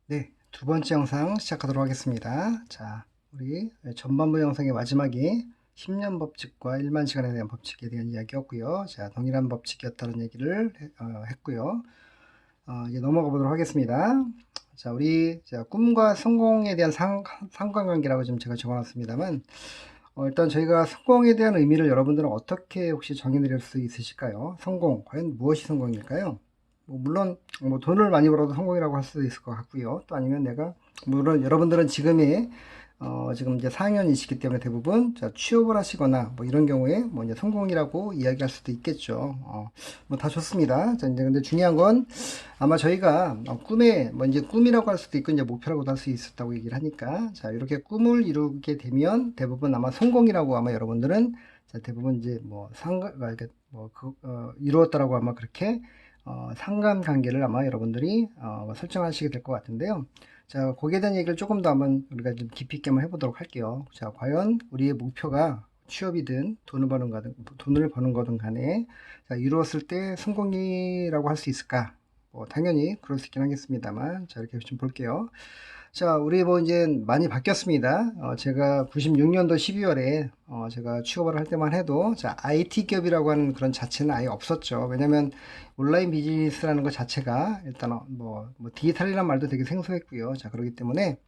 네, 두 번째 영상 시작하도록 하겠습니다. 자, 우리 전반부 영상의 마지막이 10년 법칙과 1만 시간에 대한 법칙에 대한 이야기였고요. 자, 동일한 법칙이었다는 얘기를 했고요. 이제 넘어가 보도록 하겠습니다. 자, 우리 꿈과 성공에 대한 상관관계라고 좀 제가 적어놨습니다만, 일단 저희가 성공에 대한 의미를 여러분들은 어떻게 혹시 정의 내릴 수 있으실까요? 성공, 과연 무엇이 성공일까요? 물론 돈을 많이 벌어도 성공이라고 할 수도 있을 것 같고요. 또 아니면 내가 물론 여러분들은 지금 이제 4학년이시기 때문에 대부분 취업을 하시거나 뭐 이런 경우에 뭐 이제 성공이라고 이야기할 수도 있겠죠. 뭐 다 좋습니다. 자, 이제 근데 중요한 건 아마 저희가 꿈에 뭐 이제 꿈이라고 할 수도 있고 이제 목표라고도 할 수 있었다고 얘기를 하니까 자, 이렇게 꿈을 이루게 되면 대부분 아마 성공이라고 아마 여러분들은 자, 대부분 이제 뭐 이렇게 이루었다라고 아마 그렇게 상관관계를 아마 여러분들이 설정하시게 될 것 같은데요. 자, 거기에 대한 얘기를 조금 더 한번 우리가 좀 깊이 있게 한번 해보도록 할게요. 자, 과연 우리의 목표가 취업이든 돈을 버는 거든 간에 자, 이루었을 때 성공이라고 할 수 있을까? 당연히 그럴 수 있긴 하겠습니다만 자, 이렇게 좀 볼게요. 자, 우리 뭐 이제 많이 바뀌었습니다. 제가 96년도 12월에 제가 취업을 할 때만 해도 자, IT 기업이라고 하는 그런 자체는 아예 없었죠. 왜냐면 온라인 비즈니스라는 것 자체가 일단 뭐 디지털이라는 말도 되게 생소했고요. 자, 그렇기 때문에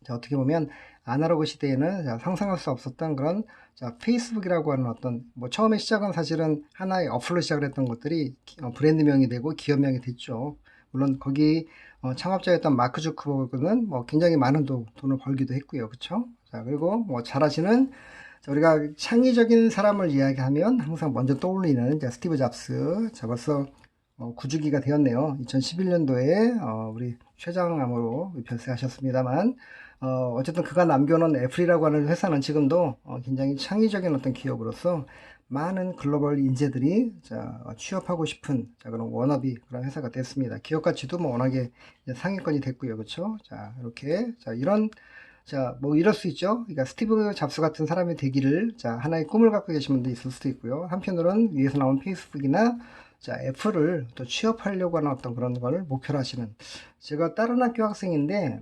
자, 어떻게 보면 아날로그 시대에는 자, 상상할 수 없었던 그런 자, 페이스북이라고 하는 어떤 뭐 처음에 시작은 사실은 하나의 어플로 시작을 했던 것들이 브랜드명이 되고 기업명이 됐죠. 물론 거기 창업자였던 마크 주크버그는 뭐 굉장히 많은 돈을 벌기도 했고요. 그쵸? 자, 그리고 뭐 잘 아시는 자, 우리가 창의적인 사람을 이야기하면 항상 먼저 떠올리는 이제 스티브 잡스. 자, 벌써 9주기가 되었네요. 2011년도에 우리 쇠장암으로 별세하셨습니다만 어쨌든 그가 남겨놓은 애플이라고 하는 회사는 지금도 굉장히 창의적인 어떤 기업으로서 많은 글로벌 인재들이 취업하고 싶은 그런 워너비 그런 회사가 됐습니다. 기업 가치도 뭐 워낙에 상위권이 됐고요. 그렇죠? 자, 이렇게 뭐 이럴 수 있죠. 그러니까 스티브 잡스 같은 사람이 되기를 하나의 꿈을 갖고 계신 분도 있을 수도 있고요. 한편으로는 위에서 나온 페이스북이나 애플을 또 취업하려고 하는 어떤 그런 걸 목표로 하시는 제가 다른 학교 학생인데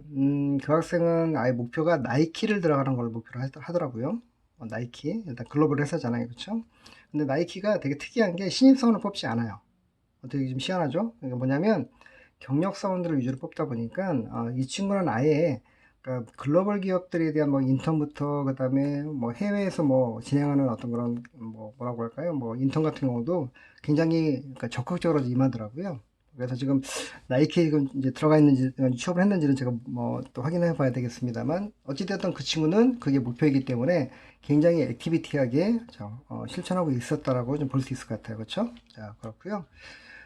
그 학생은 아예 목표가 나이키를 들어가는 걸 목표로 하더라고요. 나이키 일단 글로벌 회사잖아요. 그렇죠? 근데 나이키가 되게 특이한 게 신입사원을 뽑지 않아요. 되게 좀 희한하죠? 그러니까 뭐냐면 경력 사원들을 위주로 뽑다 보니까 이 친구는 아예 그러니까 글로벌 기업들에 대한 뭐 인턴부터 그다음에 뭐 해외에서 뭐 진행하는 어떤 그런 뭐 뭐라고 할까요? 뭐 인턴 같은 경우도 굉장히 그러니까 적극적으로 임하더라고요. 그래서 지금 나이키에 지금 이제 들어가 있는지 취업을 했는지는 제가 뭐 또 확인해 봐야 되겠습니다만 어찌됐든 그 친구는 그게 목표이기 때문에 굉장히 액티비티하게 실천하고 있었다라고 좀 볼 수 있을 것 같아요. 그렇죠? 자, 그렇고요.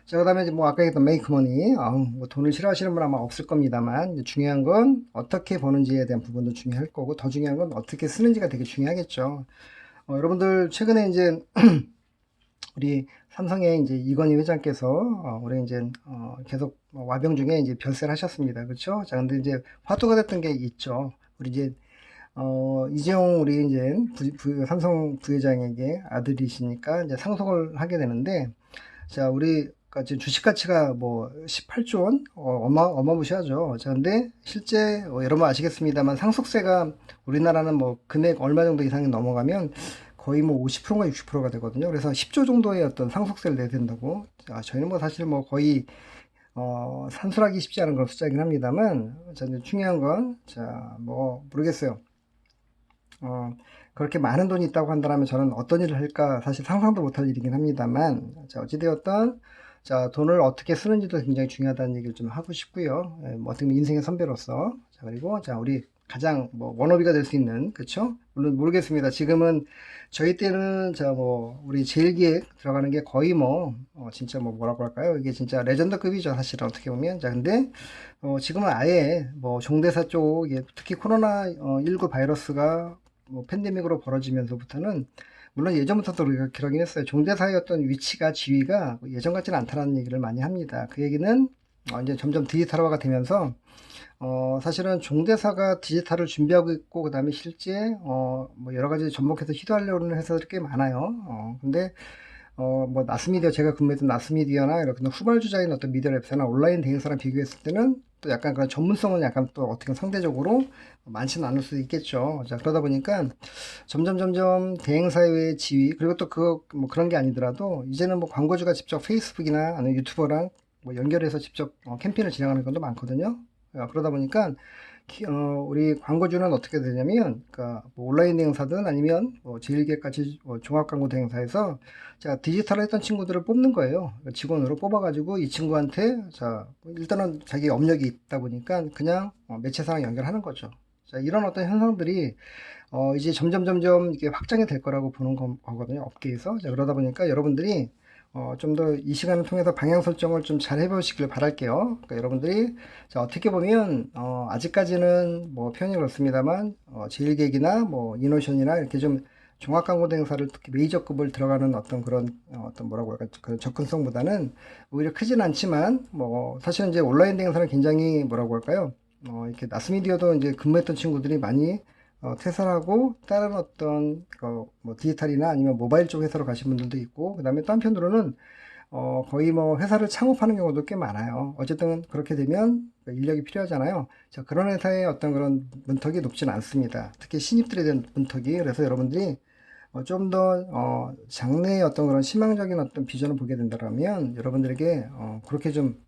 자, 그 다음에 뭐 아까 했던 메이크머니, 뭐 돈을 싫어하시는 분 아마 없을 겁니다만, 이제 중요한 건 어떻게 버는지에 대한 부분도 중요할 거고, 더 중요한 건 어떻게 쓰는지가 되게 중요하겠죠. 여러분들, 최근에 이제, 우리 삼성의 이제 이건희 회장께서, 올해 이제, 계속 와병 중에 이제 별세를 하셨습니다. 그렇죠? 자, 근데 이제 화두가 됐던 게 있죠. 우리 이제, 이재용 우리 이제 삼성 부회장에게 아들이시니까 이제 상속을 하게 되는데, 자, 우리가 지금 주식 가치가 뭐 18조 원? 어마무시하죠. 자, 근데 실제 여러분 아시겠습니다만 상속세가 우리나라는 뭐 금액 얼마 정도 이상이 넘어가면 거의 뭐 50%가 60%가 되거든요. 그래서 10조 정도의 어떤 상속세를 내야 된다고. 자, 저희는 뭐 사실 뭐 거의 산술하기 쉽지 않은 그런 숫자이긴 합니다만, 자, 이제 중요한 건, 자, 뭐, 모르겠어요. 그렇게 많은 돈이 있다고 한다면 저는 어떤 일을 할까 사실 상상도 못할 일이긴 합니다만, 자, 어찌되었던, 자, 돈을 어떻게 쓰는지도 굉장히 중요하다는 얘기를 좀 하고 싶고요. 뭐 어떻게 보면 인생의 선배로서. 자, 그리고, 자, 우리 가장 뭐 워너비가 될 수 있는, 그쵸? 물론 모르겠습니다. 지금은 저희 때는, 자, 뭐, 우리 제일기획 들어가는 게 거의 뭐, 진짜 뭐 뭐라고 할까요? 이게 진짜 레전드급이죠. 사실은 어떻게 보면. 자, 근데, 지금은 아예 뭐 종대사 쪽에 특히 코로나19 바이러스가 뭐 팬데믹으로 벌어지면서부터는 물론 예전부터도 우리가 그러긴 했어요. 종대사의 어떤 위치가 지위가 예전 같지는 않다는 얘기를 많이 합니다. 그 얘기는 이제 점점 디지털화가 되면서 사실은 종대사가 디지털을 준비하고 있고 그다음에 실제 뭐 여러 가지 접목해서 시도하려는 회사들이 꽤 많아요. 근데 뭐 나스미디어 제가 근무했던 나스미디어나 이렇게 후발주자인 어떤 미디어 랩사나 온라인 대행사랑 비교했을 때는 또 약간 그런 전문성은 약간 또 어떻게 상대적으로 많지는 않을 수도 있겠죠. 자, 그러다 보니까 점점 대행사의 지위 그리고 또 그거 뭐 그런 게 아니더라도 이제는 뭐 광고주가 직접 페이스북이나 아니면 유튜버랑 뭐 연결해서 직접 캠페인을 진행하는 것도 많거든요. 그러다 보니까 우리 광고주는 어떻게 되냐면, 그러니까 뭐 온라인 대행사든 아니면 뭐 제일기획같이 종합 광고 대행사에서 자 디지털을 했던 친구들을 뽑는 거예요. 그러니까 직원으로 뽑아가지고 이 친구한테 자 일단은 자기 업력이 있다 보니까 그냥 매체사랑 연결하는 거죠. 자 이런 어떤 현상들이 이제 점점 이게 확장이 될 거라고 보는 거거든요. 업계에서. 자, 그러다 보니까 여러분들이 좀 더 이 시간을 통해서 방향 설정을 좀 잘 해보시길 바랄게요. 그러니까 여러분들이 자, 어떻게 보면 아직까지는 뭐 표현이 그렇습니다만 제일객이나 뭐 이노션이나 이렇게 좀 종합 광고 대행사를 특히 메이저급을 들어가는 어떤 그런 어떤 뭐라고 할까 그런 접근성보다는 오히려 크진 않지만 뭐 사실은 이제 온라인 대행사는 굉장히 뭐라고 할까요? 이렇게 나스미디어도 이제 근무했던 친구들이 많이 퇴사하고 다른 어떤 뭐 디지털이나 아니면 모바일 쪽 회사로 가신 분들도 있고 그 다음에 또 한편으로는 거의 뭐 회사를 창업하는 경우도 꽤 많아요. 어쨌든 그렇게 되면 인력이 필요하잖아요. 자, 그런 회사의 어떤 그런 문턱이 높지는 않습니다. 특히 신입들에 대한 문턱이. 그래서 여러분들이 좀 더 장래의 어떤 그런 희망적인 어떤 비전을 보게 된다면 여러분들에게 그렇게 좀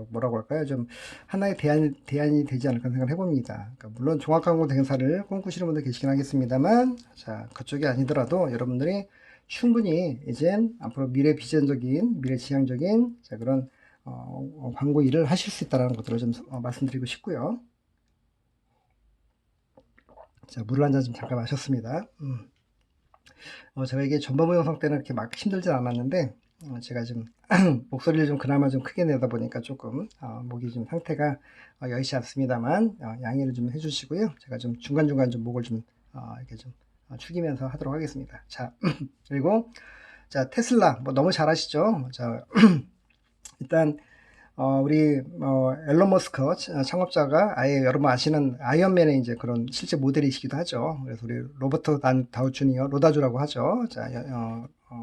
뭐라고 할까요? 좀 하나의 대안이 되지 않을까 생각을 해봅니다. 그러니까 물론 종합광고 대행사를 꿈꾸시는 분들 계시긴 하겠습니다만 자 그쪽이 아니더라도 여러분들이 충분히 이젠 앞으로 미래 비전적인 미래 지향적인 자 그런 광고 일을 하실 수 있다는 것들을 좀 말씀드리고 싶고요. 자 물을 한 잔 좀 잠깐 마셨습니다. 제가 이게 전반부 영상 때는 이렇게 막 힘들진 않았는데 제가 좀 목소리를 좀 그나마 좀 크게 내다 보니까 조금 목이 좀 상태가 여의치 않습니다만 양해를 좀 해주시고요. 제가 좀 중간중간 좀 목을 좀 이렇게 좀 축이면서 하도록 하겠습니다. 자 그리고 자 테슬라 뭐 너무 잘 아시죠? 자 일단 우리 앨런 머스크 창업자가 아예 여러분 아시는 아이언맨의 이제 그런 실제 모델이시기도 하죠. 그래서 우리 로버트 다우 주니어 로다주라고 하죠. 자,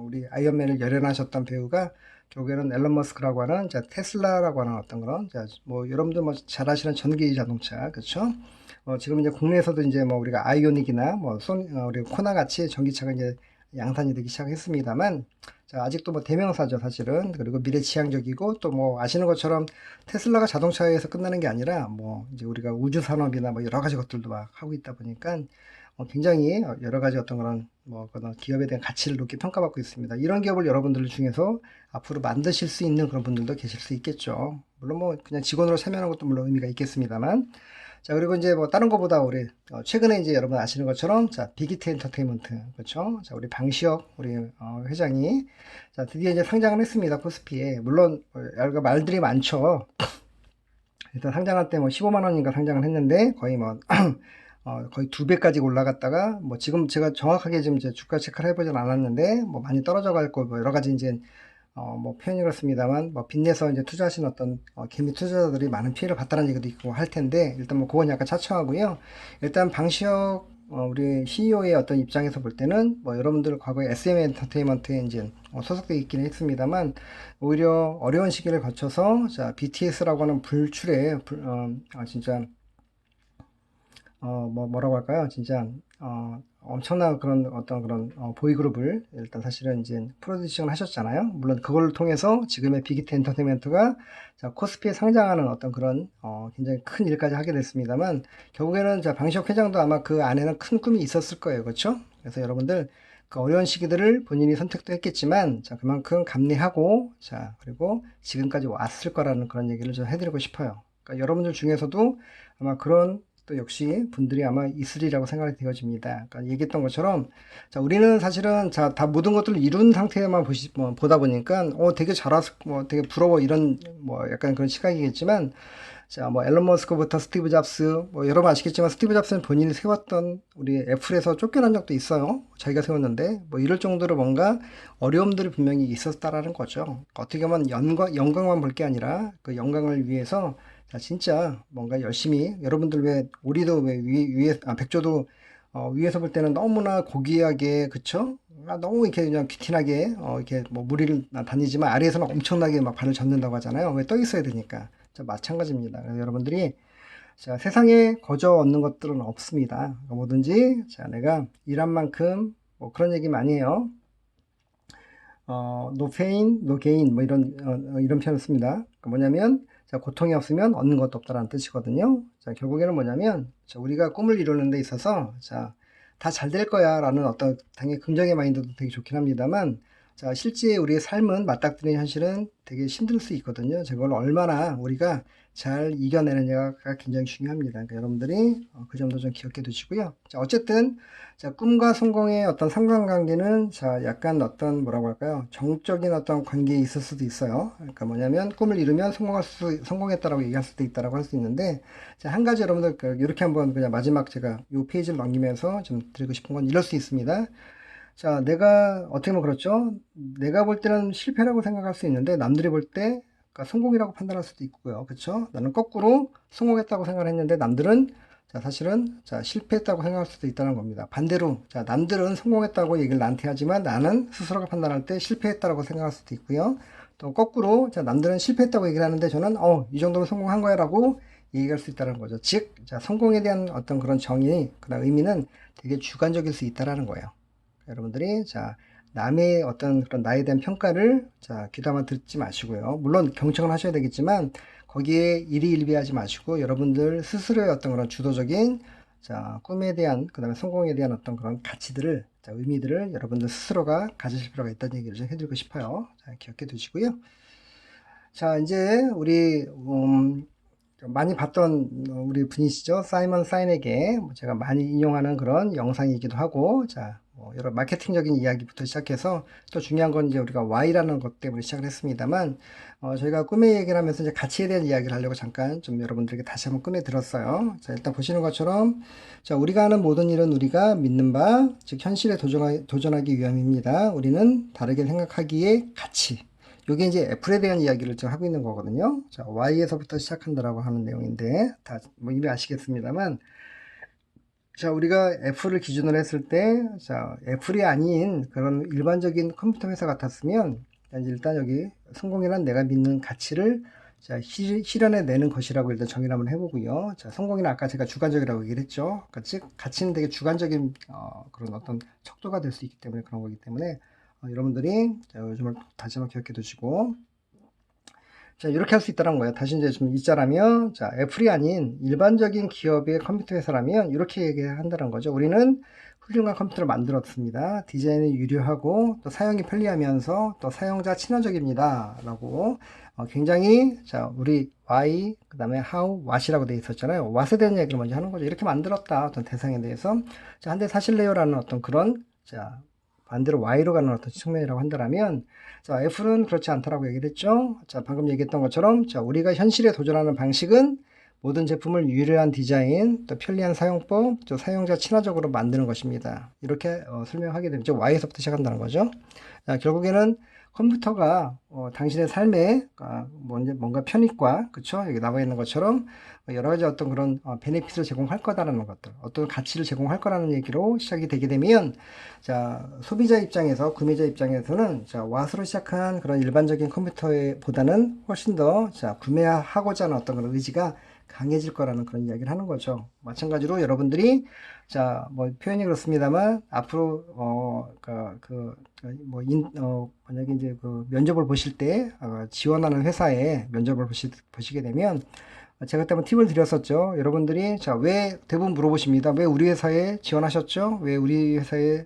우리 아이언맨을 열연하셨던 배우가 결국에는 앨런 머스크라고 하는 자, 테슬라라고 하는 어떤 그런 자, 뭐 여러분들 뭐 잘 아시는 전기 자동차 그렇죠? 지금 이제 국내에서도 이제 뭐 우리가 아이오닉이나 뭐 우리 코나 같이 전기차가 이제 양산이 되기 시작했습니다만 자, 아직도 뭐 대명사죠, 사실은. 그리고 미래지향적이고 또 뭐 아시는 것처럼 테슬라가 자동차에서 끝나는 게 아니라 뭐 이제 우리가 우주 산업이나 뭐 여러 가지 것들도 막 하고 있다 보니까 굉장히 여러 가지 어떤 그런 뭐 그런 기업에 대한 가치를 높게 평가받고 있습니다. 이런 기업을 여러분들 중에서 앞으로 만드실 수 있는 그런 분들도 계실 수 있겠죠. 물론 뭐 그냥 직원으로 참여하는 것도 물론 의미가 있겠습니다만 자, 그리고 이제 뭐 다른 것보다 우리 최근에 이제 여러분 아시는 것처럼 자, 빅히트 엔터테인먼트 그렇죠? 자, 우리 방시혁 우리 회장이 자, 드디어 이제 상장을 했습니다. 코스피에. 물론 여러 말들이 많죠. 일단 상장할 때 뭐 15만 원인가 상장을 했는데 거의 뭐 거의 2배까지 올라갔다가 뭐 지금 제가 정확하게 지금 이제 주가 체크를 해보진 않았는데 뭐 많이 떨어져 갈 거 뭐 여러 가지 이제 뭐 표현이 그렇습니다만 뭐 빚내서 이제 투자하신 어떤 개미 투자자들이 많은 피해를 봤다는 얘기도 있고 할 텐데 일단 뭐 그건 약간 차치하고요. 일단 방시혁 우리 CEO의 어떤 입장에서 볼 때는 뭐 여러분들 과거에 SM 엔터테인먼트에 이제 소속돼 있기는 했습니다만 오히려 어려운 시기를 거쳐서 자 BTS라고 하는 불출의 진짜 뭐라고 할까요? 진짜 엄청난 그런 어떤 그런 보이그룹을 일단 사실은 이제 프로듀싱을 하셨잖아요. 물론 그걸 통해서 지금의 빅히트 엔터테인먼트가 자, 코스피에 상장하는 어떤 그런 굉장히 큰 일까지 하게 됐습니다만 결국에는 자, 방시혁 회장도 아마 그 안에는 큰 꿈이 있었을 거예요. 그렇죠? 그래서 여러분들 그 어려운 시기들을 본인이 선택도 했겠지만 자, 그만큼 감내하고 자, 그리고 지금까지 왔을 거라는 그런 얘기를 좀 해드리고 싶어요. 그러니까 여러분들 중에서도 아마 그런 또 역시 분들이 아마 있으리라고 생각이 되어집니다. 그러니까 얘기했던 것처럼 자 우리는 사실은 자 다 모든 것들을 이룬 상태에만 보다 보니까 되게 잘하고 뭐 되게 부러워 이런 뭐 약간 그런 시각이겠지만 자 뭐 앨런 머스크부터 스티브 잡스 뭐 여러분 아시겠지만 스티브 잡스는 본인이 세웠던 우리 애플에서 쫓겨난 적도 있어요. 자기가 세웠는데 뭐 이럴 정도로 뭔가 어려움들이 분명히 있었다라는 거죠. 어떻게 보면 영광만 볼 게 아니라 그 영광을 위해서 자, 진짜 뭔가 열심히 여러분들 왜 우리도 왜 백조도 위에서 볼 때는 너무나 고귀하게 그쵸? 너무 이렇게 그냥 귀티나게 이렇게 뭐 무리를 다니지만 아래에서는 엄청나게 막 발을 젓는다고 하잖아요. 왜 떠 있어야 되니까. 자, 마찬가지입니다. 그래서 여러분들이 자, 세상에 거저 얻는 것들은 없습니다. 그러니까 뭐든지 자, 내가 일한 만큼 뭐 그런 얘기 많이 해요. no pain, no gain 뭐 이런 표현을 씁니다. 그러니까 뭐냐면 자, 고통이 없으면 얻는 것도 없다라는 뜻이거든요. 자, 결국에는 뭐냐면 자, 우리가 꿈을 이루는 데 있어서 자, 다 잘 될 거야 라는 어떤 당연히 긍정의 마인드도 되게 좋긴 합니다만 자, 실제 우리의 삶은 맞닥뜨리는 현실은 되게 힘들 수 있거든요. 그걸 얼마나 우리가 잘 이겨내느냐가 굉장히 중요합니다. 그러니까 여러분들이 그 점도 좀 기억해 두시고요. 자, 어쨌든 자, 꿈과 성공의 어떤 상관관계는 자, 약간 어떤 뭐라고 할까요? 정적인 어떤 관계에 있을 수도 있어요. 그러니까 뭐냐면 꿈을 이루면 성공했다라고 얘기할 수도 있다라고 할 수 있는데 자, 한 가지 여러분들 이렇게 한번 그냥 마지막 제가 이 페이지를 넘기면서 좀 드리고 싶은 건 이럴 수 있습니다. 자, 내가 어떻게 보면 그렇죠. 내가 볼 때는 실패라고 생각할 수 있는데 남들이 볼 때 그러니까 성공이라고 판단할 수도 있고요. 그렇죠? 나는 거꾸로 성공했다고 생각을 했는데 남들은 자, 사실은 자, 실패했다고 생각할 수도 있다는 겁니다. 반대로 자, 남들은 성공했다고 얘기를 나한테 하지만 나는 스스로가 판단할 때 실패했다고 생각할 수도 있고요. 또 거꾸로 자, 남들은 실패했다고 얘기를 하는데 저는 이 정도면 성공한 거야라고 얘기할 수 있다는 거죠. 즉, 자, 성공에 대한 어떤 그런 정의, 그런 의미는 되게 주관적일 수 있다라는 거예요. 여러분들이 자, 남의 어떤 그런 나에 대한 평가를 자, 귀담아 듣지 마시고요. 물론 경청을 하셔야 되겠지만 거기에 일희일비하지 마시고 여러분들 스스로의 어떤 그런 주도적인 자, 꿈에 대한 그다음에 성공에 대한 어떤 그런 가치들을 자, 의미들을 여러분들 스스로가 가지실 필요가 있다는 얘기를 좀 해드리고 싶어요. 자, 기억해 두시고요. 자, 이제 우리 많이 봤던 우리 분이시죠. 사이먼 사인에게 제가 많이 인용하는 그런 영상이기도 하고, 자, 여러 마케팅적인 이야기부터 시작해서 또 중요한 건 이제 우리가 Y라는 것 때문에 시작을 했습니다만, 저희가 꿈의 얘기를 하면서 이제 가치에 대한 이야기를 하려고 잠깐 좀 여러분들에게 다시 한번 꺼내 들었어요. 자, 일단 보시는 것처럼, 자, 우리가 하는 모든 일은 우리가 믿는 바, 즉, 현실에 도전하기 위함입니다. 우리는 다르게 생각하기에 가치. 요게 이제 애플에 대한 이야기를 지금 하고 있는 거거든요. 자, Y에서부터 시작한다라고 하는 내용인데, 다 뭐 이미 아시겠습니다만, 자, 우리가 애플을 기준으로 했을 때, 자, 애플이 아닌 그런 일반적인 컴퓨터 회사 같았으면, 일단 여기 성공이란 내가 믿는 가치를 자, 실현해내는 것이라고 일단 정의를 한번 해보고요. 자, 성공이는 아까 제가 주관적이라고 얘기를 했죠. 그러니까 즉, 가치는 되게 주관적인 그런 어떤 척도가 될 수 있기 때문에 그런 거기 때문에 여러분들이 자, 요즘을 다시 한번 기억해 두시고 자, 이렇게 할 수 있다는 거예요. 다시 이제 좀 이자라면, 자, 애플이 아닌 일반적인 기업의 컴퓨터 회사라면 이렇게 얘기한다는 거죠. 우리는 훌륭한 컴퓨터를 만들었습니다. 디자인이 유려하고 또 사용이 편리하면서 또 사용자 친화적입니다. 라고 굉장히 자, 우리 why, 그 다음에 how, what이라고 되어 있었잖아요. what에 대한 얘기를 먼저 하는 거죠. 이렇게 만들었다. 어떤 대상에 대해서. 자, 한 대 사실래요라는 어떤 그런 자, 반대로 Y로 가는 어떤 측면이라고 한다면, 자, F는 그렇지 않다라고 얘기를 했죠. 자, 방금 얘기했던 것처럼, 자, 우리가 현실에 도전하는 방식은 모든 제품을 유려한 디자인, 또 편리한 사용법, 또 사용자 친화적으로 만드는 것입니다. 이렇게 설명하게 되면, Y에서부터 시작한다는 거죠. 자, 결국에는 컴퓨터가 당신의 삶에 뭔가 편익과 그쵸 여기 나와 있는 것처럼 여러 가지 어떤 그런 베네핏을 제공할 거다라는 것들, 어떤 가치를 제공할 거라는 얘기로 시작이 되게 되면 자, 소비자 입장에서 구매자 입장에서는 자, 왓으로 시작한 그런 일반적인 컴퓨터보다는 훨씬 더 자, 구매하고자 하는 어떤 그런 의지가 강해질 거라는 그런 이야기를 하는 거죠. 마찬가지로 여러분들이 자, 뭐 표현이 그렇습니다만 앞으로 만약에 이제 그 면접을 보실 때 지원하는 회사에 면접을 보시게 되면 제가 그때 한번 팁을 드렸었죠. 여러분들이 자, 왜 대부분 물어보십니다. 왜 우리 회사에 지원하셨죠? 왜 우리 회사에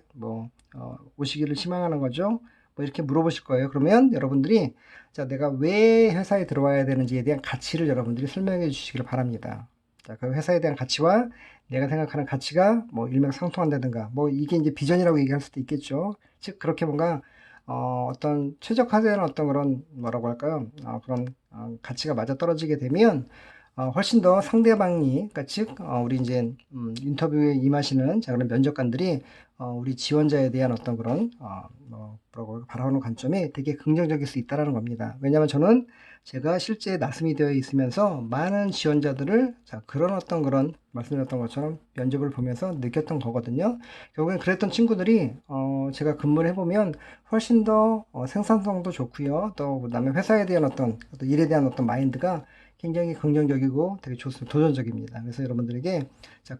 오시기를 희망하는 거죠? 뭐 이렇게 물어보실 거예요. 그러면 여러분들이 자, 내가 왜 회사에 들어와야 되는지에 대한 가치를 여러분들이 설명해 주시기를 바랍니다. 자, 그 회사에 대한 가치와 내가 생각하는 가치가 뭐 일맥상통한다든가 뭐 이게 이제 비전이라고 얘기할 수도 있겠죠. 즉 그렇게 뭔가 어떤 최적화된 어떤 그런 뭐라고 할까요? 그런 가치가 맞아 떨어지게 되면 훨씬 더 상대방이 그러니까 즉 우리 이제 인터뷰에 임하시는 자 그런 면접관들이 우리 지원자에 대한 어떤 그런 뭐라고 바라보는 관점이 되게 긍정적일 수 있다라는 겁니다. 왜냐하면 저는 제가 실제 낯섦이 되어 있으면서 많은 지원자들을 그런 말씀드렸던 것처럼 면접을 보면서 느꼈던 거거든요. 결국엔 그랬던 친구들이 제가 근무를 해보면 훨씬 더 생산성도 좋고요. 또 그다음에 회사에 대한 또 일에 대한 마인드가 굉장히 긍정적이고 되게 좋습니다. 도전적입니다. 그래서 여러분들에게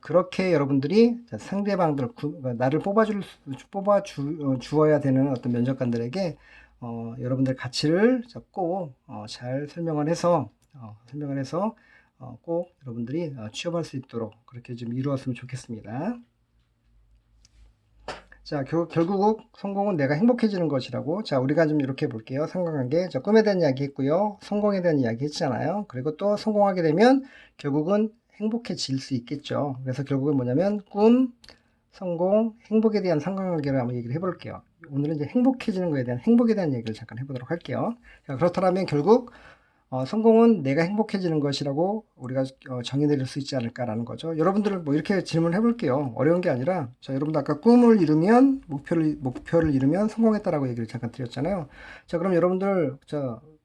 그렇게 여러분들이 상대방들 그러니까 나를 주어야 되는 어떤 면접관들에게 여러분들 가치를 꼭 잘 설명을 해서 꼭 여러분들이 취업할 수 있도록 그렇게 좀 이루었으면 좋겠습니다. 자, 결국 성공은 내가 행복해지는 것이라고. 자, 우리가 좀 이렇게 볼게요. 상관관계. 꿈에 대한 이야기 했고요. 성공에 대한 이야기 했잖아요. 그리고 또 성공하게 되면 결국은 행복해질 수 있겠죠. 그래서 결국은 뭐냐면 꿈, 성공, 행복에 대한 상관관계를 한번 얘기를 해볼게요. 오늘은 이제 행복해지는 것에 대한 행복에 대한 얘기를 잠깐 해보도록 할게요. 자, 그렇다면 결국 성공은 내가 행복해지는 것이라고 우리가 정의 내릴 수 있지 않을까라는 거죠. 여러분들 뭐 이렇게 질문을 해볼게요. 어려운 게 아니라, 자, 여러분들 아까 꿈을 이루면, 목표를 이루면 성공했다라고 얘기를 잠깐 드렸잖아요. 자, 그럼 여러분들,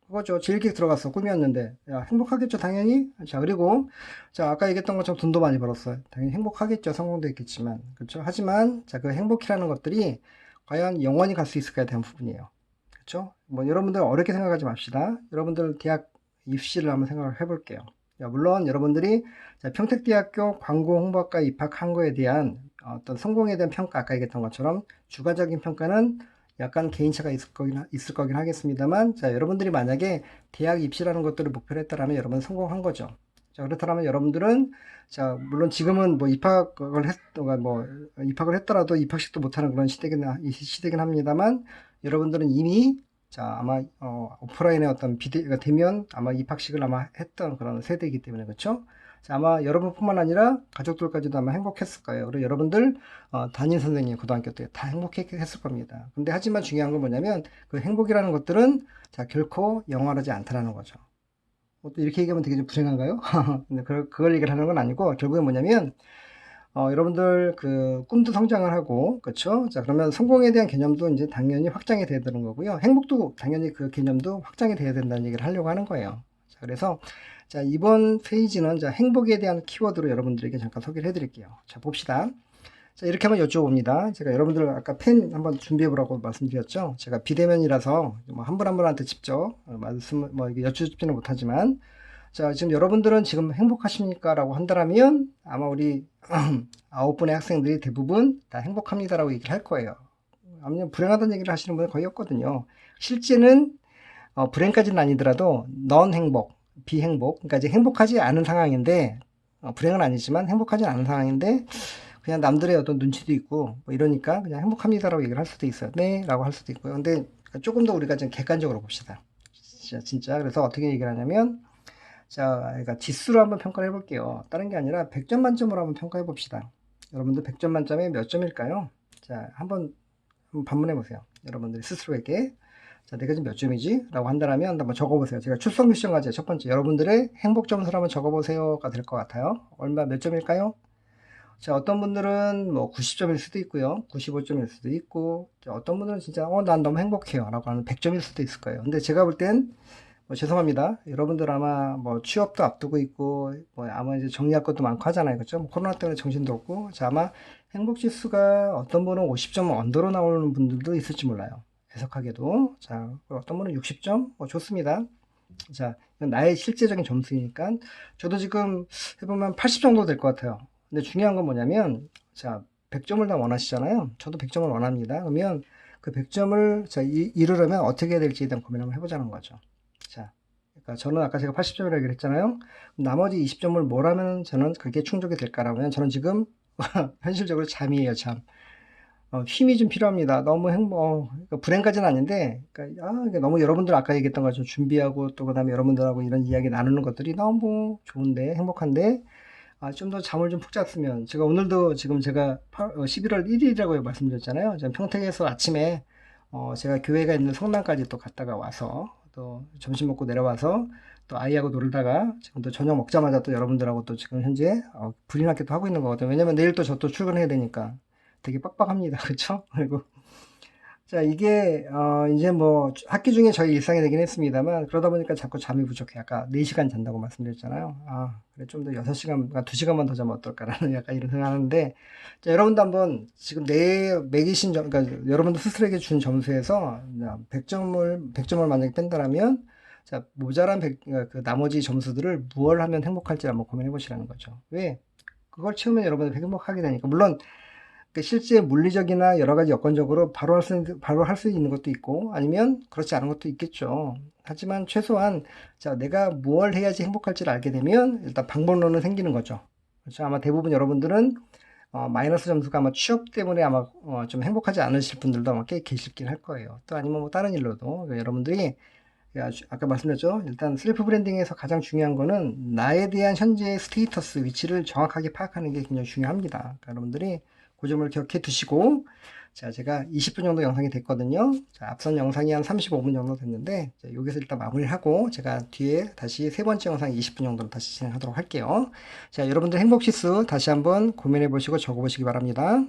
그거죠. 질게 들어갔어. 꿈이었는데. 야, 행복하겠죠, 당연히. 자, 그리고, 자, 아까 얘기했던 것처럼 돈도 많이 벌었어요. 당연히 행복하겠죠. 성공도 했겠지만. 그렇죠. 하지만, 자, 그 행복이라는 것들이 과연 영원히 갈 수 있을까에 대한 부분이에요. 그렇죠? 뭐 여러분들 어렵게 생각하지 맙시다. 여러분들 대학 입시를 한번 생각을 해볼게요. 물론 여러분들이 평택대학교 광고홍보학과 입학한 거에 대한 어떤 성공에 대한 평가, 아까 얘기했던 것처럼 주관적인 평가는 약간 개인차가 있을 거긴 하겠습니다만, 자, 여러분들이 만약에 대학 입시라는 것들을 목표로 했다라면 여러분 성공한 거죠. 자, 그렇다면 여러분들은, 자, 물론 지금은 뭐 입학을 했더라도 입학식도 못하는 그런 시대긴 합니다만, 여러분들은 이미, 자, 아마 오프라인의 어떤 비대가 되면 아마 입학식을 아마 했던 그런 세대이기 때문에, 그렇죠? 자, 아마 여러분뿐만 아니라 가족들까지도 아마 행복했을 거예요. 그리고 여러분들 담임 선생님 고등학교 때 다 행복했을 겁니다. 근데 하지만 중요한 건 뭐냐면 그 행복이라는 것들은 자, 결코 영원하지 않다라는 거죠. 또 이렇게 얘기하면 되게 좀 불행한가요? 근데 그걸 얘기를 하는 건 아니고 결국엔 뭐냐면 여러분들 그 꿈도 성장을 하고, 그렇죠? 자, 그러면 성공에 대한 개념도 이제 당연히 확장이 돼야 되는 거고요. 행복도 당연히 그 개념도 확장이 돼야 된다는 얘기를 하려고 하는 거예요. 자, 그래서 자, 이번 페이지는 자, 행복에 대한 키워드로 여러분들에게 잠깐 소개를 해드릴게요. 자, 봅시다. 자, 이렇게 한번 여쭤봅니다. 제가 여러분들 아까 펜 한번 준비해 보라고 말씀드렸죠. 제가 비대면이라서 뭐 한 분 한 분한테 직접 여쭙지는 못하지만, 자, 지금 여러분들은 지금 행복하십니까? 라고 한다면 아마 우리 9분의 학생들이 대부분 다 행복합니다라고 얘기를 할 거예요. 아니면 불행하다는 얘기를 하시는 분은 거의 없거든요. 실제는 불행까지는 아니더라도 넌 행복, 비행복, 그러니까 이제 행복하지 않은 상황인데 불행은 아니지만 행복하지 않은 상황인데 그냥 남들의 어떤 눈치도 있고 뭐 이러니까 그냥 행복합니다라고 얘기를 할 수도 있어요. 네, 라고 할 수도 있고요. 근데 조금 더 우리가 좀 객관적으로 봅시다. 진짜. 그래서 어떻게 얘기를 하냐면 자, 그러니까 지수로 한번 평가를 해볼게요. 다른 게 아니라 100점 만점으로 한번 평가해 봅시다. 여러분들 100점 만점에 몇 점일까요? 자, 한번 반문해 보세요. 여러분들이 스스로에게. 자, 내가 지금 몇 점이지? 라고 한다면 한번 적어보세요. 제가 출석 미션 과제 첫 번째, 여러분들의 행복 점수를 한번 적어보세요가 될 것 같아요. 몇 점일까요? 자, 어떤 분들은 뭐 90점일 수도 있고요. 95점일 수도 있고, 어떤 분들은 진짜, 난 너무 행복해요. 라고 하는 100점일 수도 있을 거예요. 근데 제가 볼 땐, 죄송합니다. 여러분들 아마 뭐 취업도 앞두고 있고, 뭐 아마 이제 정리할 것도 많고 하잖아요. 그죠? 뭐 코로나 때문에 정신도 없고. 자, 아마 행복 지수가 어떤 분은 50점 언더로 나오는 분들도 있을지 몰라요. 해석하게도. 자, 어떤 분은 60점? 좋습니다. 자, 이건 나의 실제적인 점수이니까. 저도 지금 해보면 80 정도 될 것 같아요. 근데 중요한 건 뭐냐면, 자, 100점을 다 원하시잖아요. 저도 100점을 원합니다. 그러면 그 100점을 이루려면 어떻게 해야 될지에 대한 고민을 한번 해보자는 거죠. 자, 그러니까 저는 아까 제가 80점이라고 얘기를 했잖아요. 나머지 20점을 뭘 하면 저는 그게 충족이 될까라면 저는 지금 현실적으로 잠이에요, 잠. 힘이 좀 필요합니다. 너무 그러니까 불행까지는 아닌데, 그러니까 너무 여러분들 아까 얘기했던 것처럼 준비하고 또 그다음에 여러분들하고 이런 이야기 나누는 것들이 너무 좋은데, 행복한데, 좀 더 잠을 좀 푹 잤으면. 제가 오늘도 지금 제가 11월 1일이라고 말씀드렸잖아요. 저는 평택에서 아침에, 제가 교회가 있는 성남까지 또 갔다가 와서, 또 점심 먹고 내려와서, 또 아이하고 놀다가, 지금 또 저녁 먹자마자 또 여러분들하고 또 지금 현재, 불인학기도 하고 있는 거거든요. 왜냐면 내일 또 저 또 출근해야 되니까. 되게 빡빡합니다. 그렇죠? 그리고 자, 이게, 이제 뭐, 학기 중에 저희 일상이 되긴 했습니다만, 그러다 보니까 자꾸 잠이 부족해. 아까 4시간 잔다고 말씀드렸잖아요. 아, 그래, 좀 더 6시간, 2시간만 더 자면 어떨까라는 약간 이런 생각하는데, 자, 여러분도 한번 지금 매기신 그러니까 여러분도 스스로에게 준 점수에서 100점을 만약에 뺀다라면, 자, 모자란 그러니까 그 나머지 점수들을 무엇을 하면 행복할지 한번 고민해 보시라는 거죠. 왜? 그걸 채우면 여러분이 행복하게 되니까. 물론, 그 실제 물리적이나 여러 가지 여건적으로 바로 할 수 있는 것도 있고 아니면 그렇지 않은 것도 있겠죠. 하지만 최소한 자, 내가 뭘 해야지 행복할지를 알게 되면 일단 방법론은 생기는 거죠. 그렇죠. 아마 대부분 여러분들은 마이너스 점수가 아마 취업 때문에 아마 좀 행복하지 않으실 분들도 아마 꽤 계실긴 할 거예요. 또 아니면 뭐 다른 일로도 여러분들이 아까 말씀드렸죠. 일단 셀프 브랜딩에서 가장 중요한 거는 나에 대한 현재의 스테이터스 위치를 정확하게 파악하는 게 굉장히 중요합니다. 그러니까 여러분들이 그 점을 기억해 두시고 자, 제가 20분 정도 영상이 됐거든요. 자, 앞선 영상이 한 35분 정도 됐는데 자, 여기서 일단 마무리를 하고 제가 뒤에 다시 세 번째 영상 20분 정도로 다시 진행하도록 할게요. 자, 여러분들 행복 지수 다시 한번 고민해 보시고 적어 보시기 바랍니다.